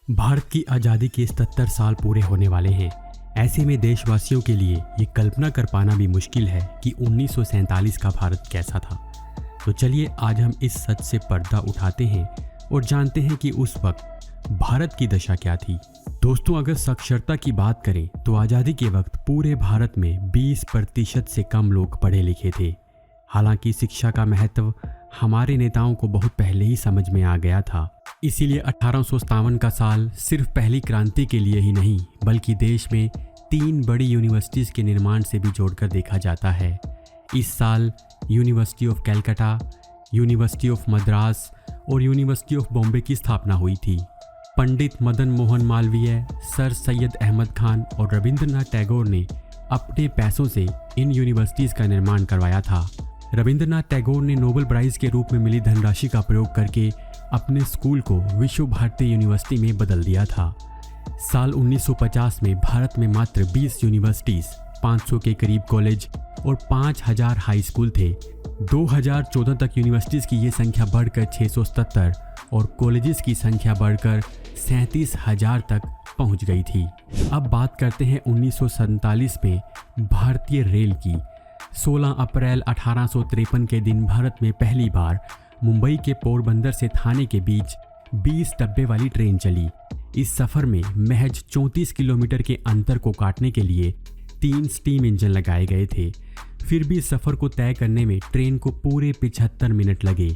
भारत की आज़ादी के 77 साल पूरे होने वाले हैं। ऐसे में देशवासियों के लिए ये कल्पना कर पाना भी मुश्किल है कि 1947 का भारत कैसा था। तो चलिए आज हम इस सच से पर्दा उठाते हैं और जानते हैं कि उस वक्त भारत की दशा क्या थी। दोस्तों, अगर साक्षरता की बात करें तो आज़ादी के वक्त पूरे भारत में 20% से कम लोग पढ़े लिखे थे। हालांकि शिक्षा का महत्व हमारे नेताओं को बहुत पहले ही समझ में आ गया था। इसीलिए 1857 का साल सिर्फ पहली क्रांति के लिए ही नहीं बल्कि देश में 3 बड़ी यूनिवर्सिटीज़ के निर्माण से भी जोड़कर देखा जाता है। इस साल university of Calcutta, university of Madras और यूनिवर्सिटी ऑफ बॉम्बे की स्थापना हुई थी। पंडित मदन मोहन मालवीय, सर सैयद अहमद खान और रविंद्रनाथ टैगोर ने अपने पैसों से इन यूनिवर्सिटीज़ का निर्माण करवाया था। रविंद्रनाथ टैगोर ने नोबेल प्राइज़ के रूप में मिली धनराशि का प्रयोग करके अपने स्कूल को विश्व भारती यूनिवर्सिटी में बदल दिया था। साल 1950 में भारत में मात्र 20 यूनिवर्सिटीज़, 500 के करीब कॉलेज और 5000 हाई स्कूल थे। 2014 तक यूनिवर्सिटीज़ की ये संख्या बढ़कर 677 और कॉलेजेस की संख्या बढ़कर 37,000 तक पहुंच गई थी। अब बात करते हैं 1947 में भारतीय रेल की। 16 अप्रैल 1853 के दिन भारत में पहली बार मुंबई के पोरबंदर से थाने के बीच 20 डब्बे वाली ट्रेन चली। इस सफ़र में महज 34 किलोमीटर के अंतर को काटने के लिए 3 स्टीम इंजन लगाए गए थे। फिर भी सफ़र को तय करने में ट्रेन को पूरे 75 मिनट लगे।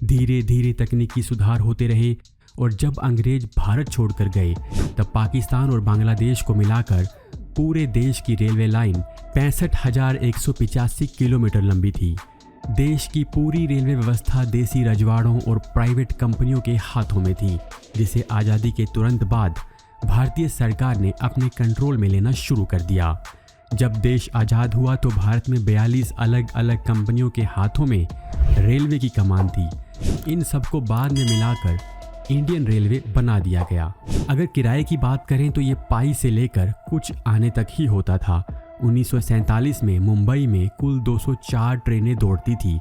धीरे धीरे तकनीकी सुधार होते रहे और जब अंग्रेज भारत छोड़कर गए तब पाकिस्तान और बांग्लादेश को मिलाकर पूरे देश की रेलवे लाइन 65,185 किलोमीटर लंबी थी। देश की पूरी रेलवे व्यवस्था देसी रजवाड़ों और प्राइवेट कंपनियों के हाथों में थी, जिसे आज़ादी के तुरंत बाद भारतीय सरकार ने अपने कंट्रोल में लेना शुरू कर दिया। जब देश आज़ाद हुआ तो भारत में 42 अलग अलग कंपनियों के हाथों में रेलवे की कमान थी। इन सबको बाद में मिलाकर इंडियन रेलवे बना दिया गया। अगर किराए की बात करें तो ये पाई से लेकर कुछ आने तक ही होता था। 1947 में मुंबई में कुल 204 ट्रेनें दौड़ती थी।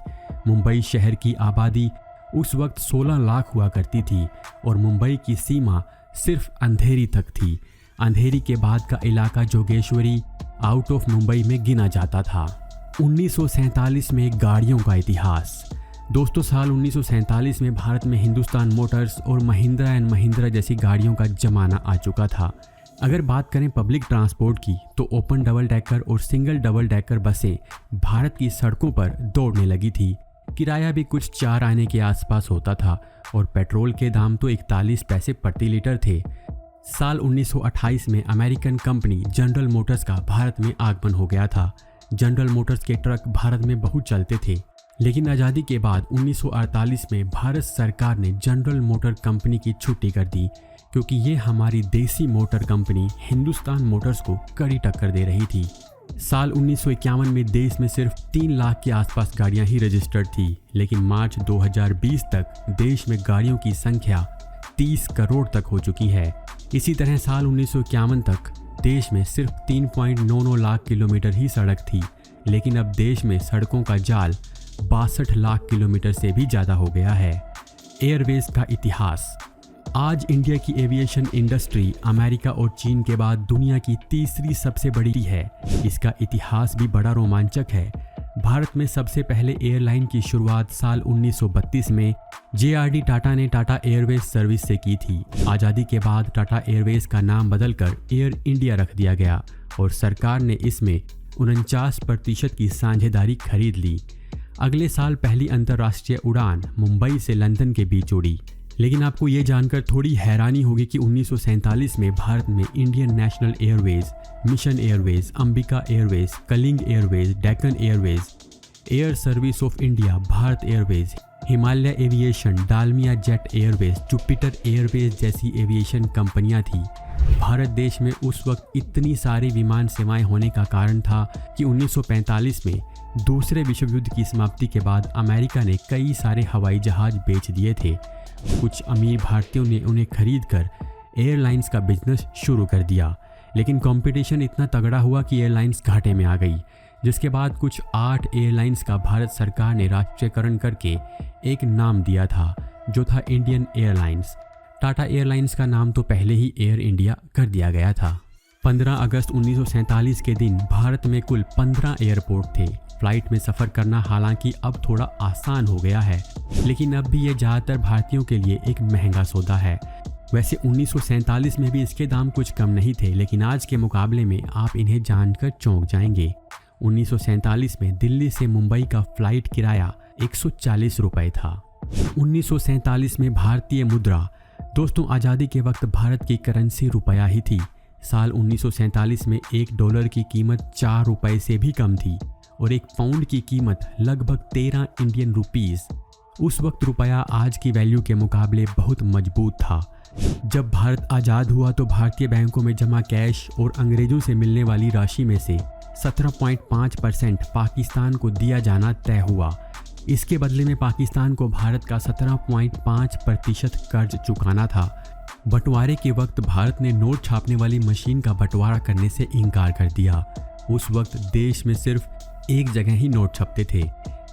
मुंबई शहर की आबादी उस वक्त 16 लाख हुआ करती थी और मुंबई की सीमा सिर्फ अंधेरी तक थी। अंधेरी के बाद का इलाका जोगेश्वरी आउट ऑफ मुंबई में गिना जाता था। 1947 में गाड़ियों का इतिहास। दोस्तों, साल 1947 में भारत में हिंदुस्तान मोटर्स और महिंद्रा एंड महिंद्रा जैसी गाड़ियों का जमाना आ चुका था। अगर बात करें पब्लिक ट्रांसपोर्ट की तो ओपन डबल डेकर और सिंगल डबल डेकर बसें भारत की सड़कों पर दौड़ने लगी थी। किराया भी कुछ 4 आने के आसपास होता था और पेट्रोल के दाम तो 41 पैसे प्रति लीटर थे। साल 1928 में अमेरिकन कंपनी जनरल मोटर्स का भारत में आगमन हो गया था। जनरल मोटर्स के ट्रक भारत में बहुत चलते थे, लेकिन आज़ादी के बाद 1948 में भारत सरकार ने जनरल मोटर कंपनी की छुट्टी कर दी क्योंकि ये हमारी देसी मोटर कंपनी हिंदुस्तान मोटर्स को कड़ी टक्कर दे रही थी। साल 1951 में देश में सिर्फ 3 लाख के आसपास गाड़ियां ही रजिस्टर्ड थी, लेकिन मार्च 2020 तक देश में गाड़ियों की संख्या 30 करोड़ तक हो चुकी है। इसी तरह साल 1951 तक देश में सिर्फ 3.99 लाख किलोमीटर ही सड़क थी, लेकिन अब देश में सड़कों का जाल 62 लाख किलोमीटर से भी ज़्यादा हो गया है। एयरवेज का इतिहास। आज इंडिया की एविएशन इंडस्ट्री अमेरिका और चीन के बाद दुनिया की तीसरी सबसे बड़ी है। इसका इतिहास भी बड़ा रोमांचक है। भारत में सबसे पहले एयरलाइन की शुरुआत साल 1932 में JRD टाटा ने टाटा एयरवेज सर्विस से की थी। आज़ादी के बाद टाटा एयरवेज का नाम बदलकर एयर इंडिया रख दिया गया और सरकार ने इसमें 49% की साझेदारी खरीद ली। अगले साल पहली अंतर्राष्ट्रीय उड़ान मुंबई से लंदन के बीच उड़ी। लेकिन आपको ये जानकर थोड़ी हैरानी होगी कि 1947 में भारत में Indian National Airways, Mission Airways, Ambica Airways, Kalinga Airways, Deccan Airways, Air Service of India, Bharat Airways, Himalaya Aviation, Dalmia Jet Airways, Jupiter Airways जैसी एविएशन कंपनियां थी। भारत देश में उस वक्त इतनी सारी विमान सेवाएं होने का कारण था कि 1945 में दूसरे विश्व युद्ध की समाप्ति के बाद अमेरिका ने कई सारे हवाई जहाज बेच दिए थे। कुछ अमीर भारतीयों ने उन्हें खरीदकर एयरलाइंस का बिजनेस शुरू कर दिया, लेकिन कंपटीशन इतना तगड़ा हुआ कि एयरलाइंस घाटे में आ गई, जिसके बाद कुछ 8 एयरलाइंस का भारत सरकार ने राष्ट्रीयकरण करके एक नाम दिया था, जो था इंडियन एयरलाइंस। टाटा एयरलाइंस का नाम तो पहले ही एयर इंडिया कर दिया गया था। 15 अगस्त 1947 के दिन भारत में कुल 15 एयरपोर्ट थे। फ्लाइट में सफ़र करना हालांकि अब थोड़ा आसान हो गया है, लेकिन अब भी ये ज़्यादातर भारतीयों के लिए एक महंगा सौदा है। वैसे 1947 में भी इसके दाम कुछ कम नहीं थे, लेकिन आज के मुकाबले में आप इन्हें जानकर चौंक जाएंगे। 1947 में दिल्ली से मुंबई का फ्लाइट किराया 140 रुपये था। 1947 में भारतीय मुद्रा, दोस्तों आज़ादी के वक्त भारत की करेंसी रुपया ही थी। साल 1947 में $1 की कीमत 4 रुपये से भी कम थी और 1 पाउंड की कीमत लगभग 13 इंडियन रुपीज़। उस वक्त रुपया आज की वैल्यू के मुकाबले बहुत मजबूत था। जब भारत आज़ाद हुआ तो भारतीय बैंकों में जमा कैश और अंग्रेज़ों से मिलने वाली राशि में से 17.5% पाकिस्तान को दिया जाना तय हुआ। इसके बदले में पाकिस्तान को भारत का 17.5% कर्ज चुकाना था। बंटवारे के वक्त भारत ने नोट छापने वाली मशीन का बंटवारा करने से इनकार कर दिया। उस वक्त देश में सिर्फ एक जगह ही नोट छपते थे,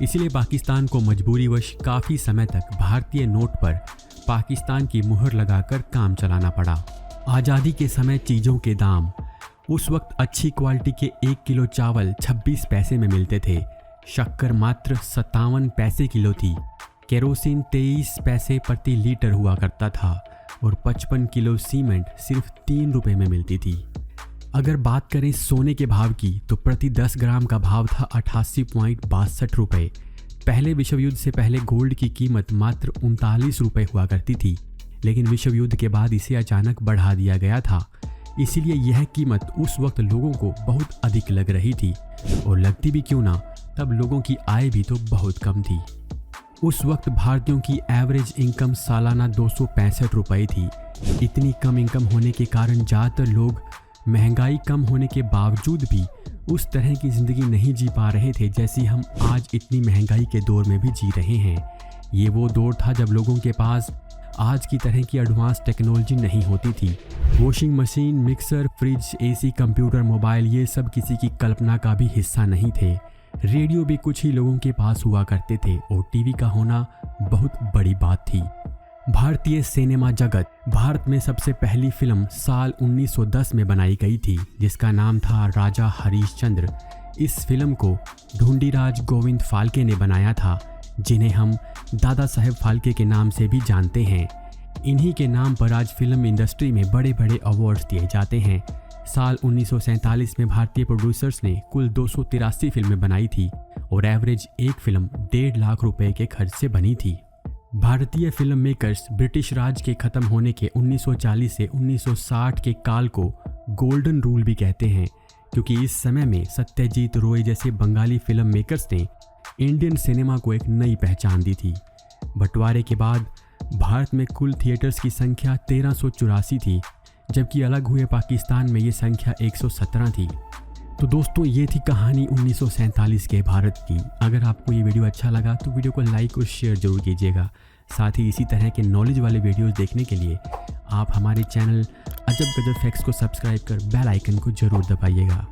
इसलिए पाकिस्तान को मजबूरीवश काफ़ी समय तक भारतीय नोट पर पाकिस्तान की मुहर लगाकर काम चलाना पड़ा। आज़ादी के समय चीज़ों के दाम, उस वक्त अच्छी क्वालिटी के 1 किलो चावल 26 पैसे में मिलते थे, शक्कर मात्र 57 पैसे किलो थी, केरोसिन 23 पैसे प्रति लीटर हुआ करता था और 55 किलो सीमेंट सिर्फ 3 रुपये में मिलती थी। अगर बात करें सोने के भाव की तो प्रति 10 ग्राम का भाव था 88.62 रुपये। पहले विश्व युद्ध से पहले गोल्ड की कीमत मात्र 39 रुपये हुआ करती थी, लेकिन विश्व युद्ध के बाद इसे अचानक बढ़ा दिया गया था। इसीलिए यह कीमत उस वक्त लोगों को बहुत अधिक लग रही थी, और लगती भी क्यों ना, तब लोगों की आय भी तो बहुत कम थी। उस वक्त भारतीयों की एवरेज इनकम सालाना 265 रुपये थी। इतनी कम इनकम होने के कारण ज़्यादातर लोग महंगाई कम होने के बावजूद भी उस तरह की ज़िंदगी नहीं जी पा रहे थे जैसी हम आज इतनी महंगाई के दौर में भी जी रहे हैं। ये वो दौर था जब लोगों के पास आज की तरह की एडवांस टेक्नोलॉजी नहीं होती थी। Washing machine, mixer, fridge, AC, computer, mobile, ये सब किसी की कल्पना का भी हिस्सा नहीं थे। रेडियो भी कुछ ही लोगों के पास हुआ करते थे और टीवी का होना बहुत बड़ी बात थी। भारतीय सिनेमा जगत, भारत में सबसे पहली फिल्म साल 1910 में बनाई गई थी, जिसका नाम था राजा हरिश्चंद्र। इस फिल्म को ढूंढीराज गोविंद फाल्के ने बनाया था, जिन्हें हम दादा साहेब फाल्के के नाम से भी जानते हैं। इन्हीं के नाम पर आज फिल्म इंडस्ट्री में बड़े बड़े अवार्ड्स दिए जाते हैं। साल 1947 में भारतीय प्रोड्यूसर्स ने कुल 283 फिल्में बनाई थी और एवरेज एक फिल्म 1.5 लाख रुपए के खर्च से बनी थी। भारतीय फिल्म मेकर्स ब्रिटिश राज के ख़त्म होने के 1940 से 1960 के काल को गोल्डन रूल भी कहते हैं, क्योंकि इस समय में सत्यजीत रॉय जैसे बंगाली फिल्म मेकर्स ने इंडियन सिनेमा को एक नई पहचान दी थी। बंटवारे के बाद भारत में कुल थिएटर्स की संख्या 1384 थी, जबकि अलग हुए पाकिस्तान में ये संख्या 117 थी। तो दोस्तों, ये थी कहानी 1947 के भारत की। अगर आपको ये वीडियो अच्छा लगा तो वीडियो को लाइक और शेयर जरूर कीजिएगा। साथ ही इसी तरह के नॉलेज वाले वीडियोस देखने के लिए आप हमारे चैनल अजब गजब फैक्ट्स को सब्सक्राइब कर बेल आइकन को जरूर दबाइएगा।